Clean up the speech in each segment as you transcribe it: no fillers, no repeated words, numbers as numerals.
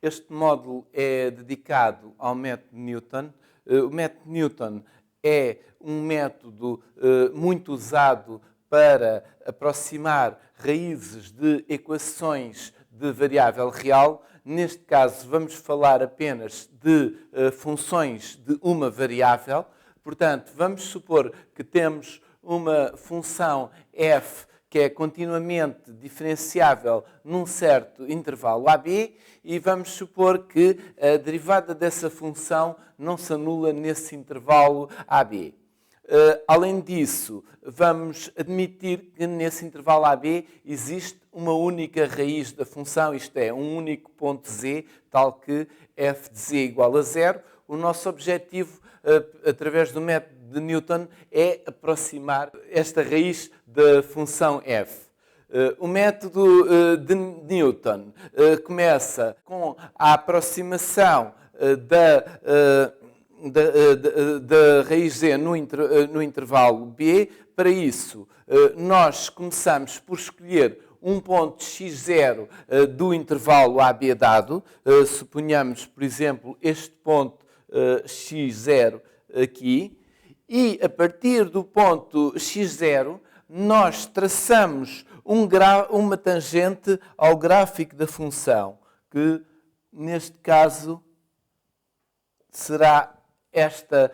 Este módulo é dedicado ao método Newton. O método Newton é um método muito usado para aproximar raízes de equações de variável real. Neste caso, vamos falar apenas de funções de uma variável. Portanto, vamos supor que temos uma função f que é continuamente diferenciável num certo intervalo AB e vamos supor que a derivada dessa função não se anula nesse intervalo AB. Além disso, vamos admitir que nesse intervalo AB existe uma única raiz da função, isto é, um único ponto z, tal que f de z igual a zero. O nosso objetivo, através do método de Newton, é aproximar esta raiz da função f. O método de Newton começa com a aproximação da raiz z no intervalo b. Para isso, nós começamos por escolher um ponto x0 do intervalo AB dado. Suponhamos, por exemplo, este ponto x0 aqui. E a partir do ponto x0, nós traçamos uma tangente ao gráfico da função, que neste caso será esta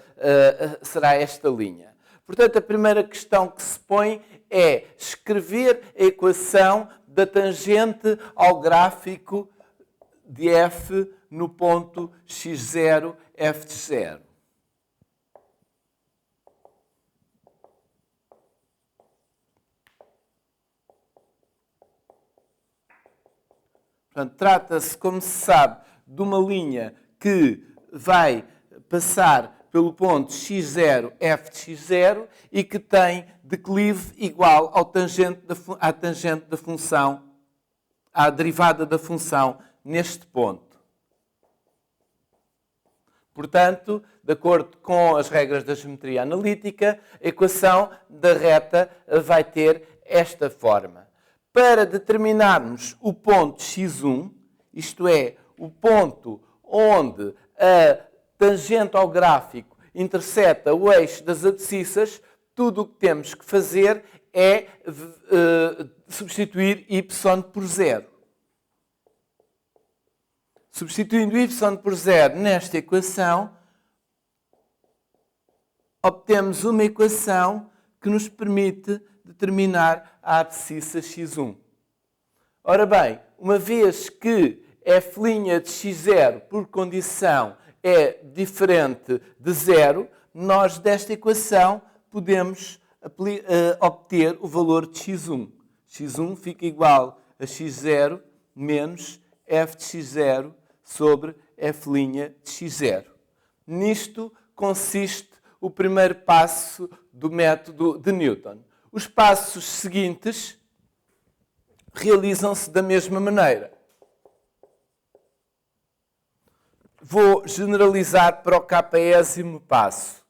linha. Portanto, a primeira questão que se põe é escrever a equação da tangente ao gráfico de f no ponto x0, f de 0. Portanto, trata-se, como se sabe, de uma linha que vai passar pelo ponto x0, f de x0 e que tem declive igual à tangente da função, à derivada da função neste ponto. Portanto, de acordo com as regras da geometria analítica, a equação da reta vai ter esta forma. Para determinarmos o ponto x1, isto é, o ponto onde a tangente ao gráfico interseta o eixo das abscissas, tudo o que temos que fazer é substituir y por 0. Substituindo y por 0 nesta equação, obtemos uma equação que nos permite determinar a abscissa x1. Ora bem, uma vez que f' de x0 por condição é diferente de 0, nós desta equação podemos obter o valor de x1. x1 fica igual a x0 menos f de x0 sobre f' de x0. Nisto consiste o primeiro passo do método de Newton. Os passos seguintes realizam-se da mesma maneira. Vou generalizar para o késimo passo.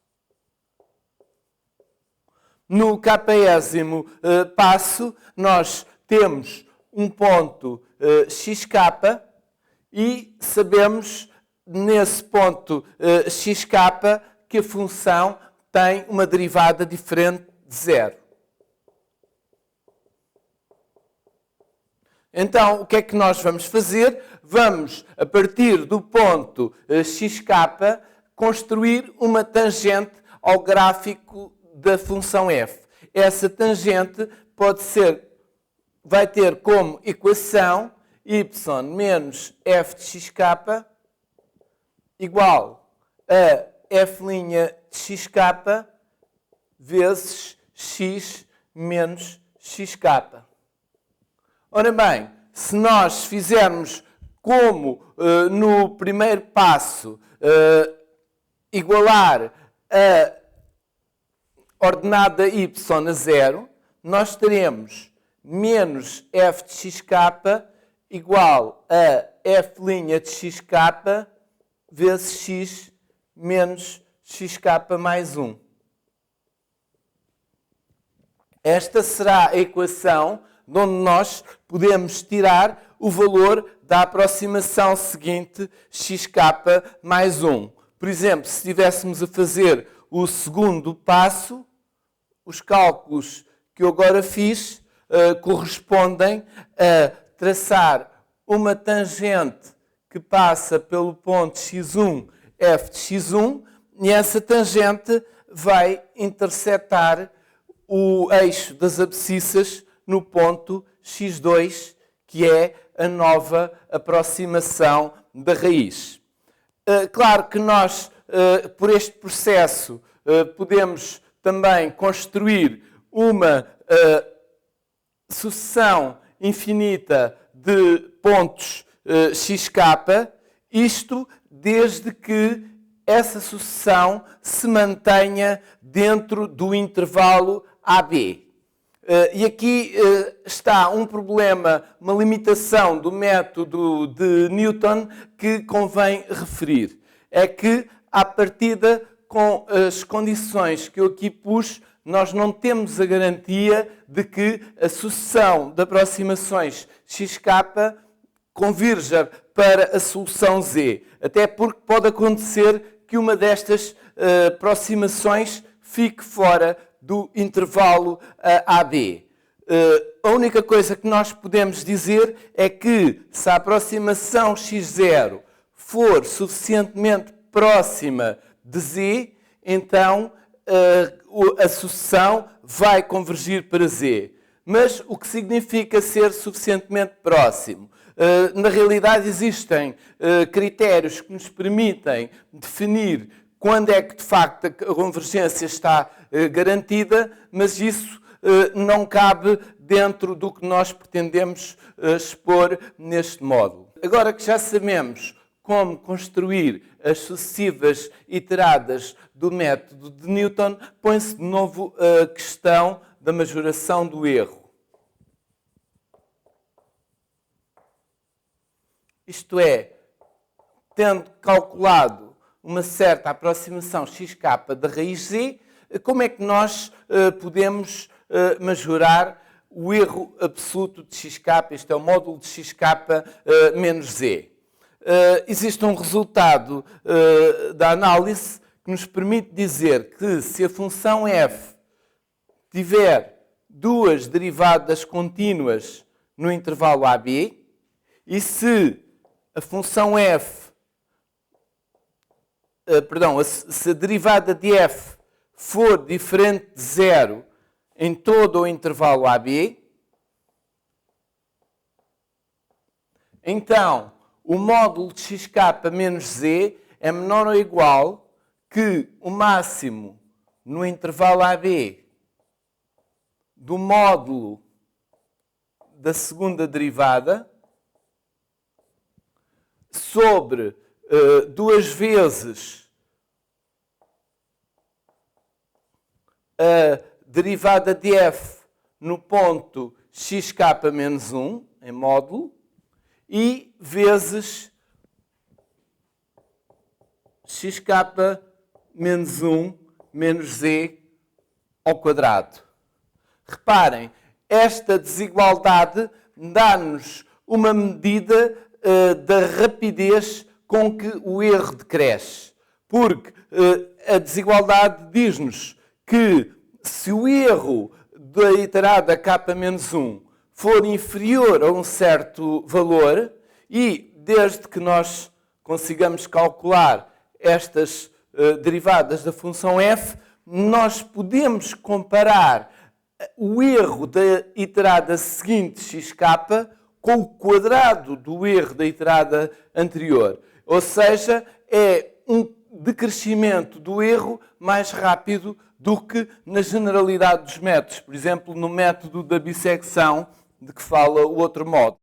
No késimo passo, nós temos um ponto xk e sabemos nesse ponto xk que a função tem uma derivada diferente de 0. Então, o que é que nós vamos fazer? Vamos, a partir do ponto xk, construir uma tangente ao gráfico da função f. Essa tangente vai ter como equação y menos f de xk igual a f' de xk vezes x menos xk. Ora bem, se nós fizermos como no primeiro passo, igualar a ordenada y a 0, nós teremos menos f de xk igual a f' de xk vezes x menos xk mais 1. Esta será a equação de onde nós podemos tirar o valor da aproximação seguinte, xk mais 1. Por exemplo, se estivéssemos a fazer o segundo passo, os cálculos que eu agora fiz correspondem a traçar uma tangente que passa pelo ponto x1, f de x1, e essa tangente vai interceptar o eixo das abscissas no ponto x2, que é a nova aproximação da raiz. Claro que nós, por este processo, podemos também construir uma sucessão infinita de pontos xk, isto desde que essa sucessão se mantenha dentro do intervalo AB. E aqui está um problema, uma limitação do método de Newton que convém referir. É que, à partida, com as condições que eu aqui pus, nós não temos a garantia de que a sucessão de aproximações xk convirja para a solução Z. Até porque pode acontecer que uma destas aproximações fique fora do intervalo AB. A única coisa que nós podemos dizer é que se a aproximação x0 for suficientemente próxima de Z, então a sucessão vai convergir para Z. Mas o que significa ser suficientemente próximo? Na realidade existem critérios que nos permitem definir quando é que de facto a convergência está garantida, mas isso não cabe dentro do que nós pretendemos expor neste módulo. Agora que já sabemos como construir as sucessivas iteradas do método de Newton, põe-se de novo a questão da majoração do erro. Isto é, tendo calculado uma certa aproximação xk da raiz z, como é que nós podemos majorar o erro absoluto de xk? Este é o módulo de xk menos z. Existe um resultado da análise que nos permite dizer que se a função f tiver duas derivadas contínuas no intervalo AB e se a função f, se a derivada de f for diferente de zero em todo o intervalo AB, então o módulo de xk menos z é menor ou igual que o máximo no intervalo AB do módulo da segunda derivada sobre duas vezes a derivada de f no ponto xk menos 1, em módulo, e vezes xk menos 1 menos z ao quadrado. Reparem, esta desigualdade dá-nos uma medida da rapidez com que o erro decresce. Porque a desigualdade diz-nos que se o erro da iterada k-1 for inferior a um certo valor, e desde que nós consigamos calcular estas derivadas da função f, nós podemos comparar o erro da iterada seguinte xk com o quadrado do erro da iterada anterior. Ou seja, é um decrescimento do erro mais rápido do que na generalidade dos métodos. Por exemplo, no método da bissecção, de que fala o outro módulo.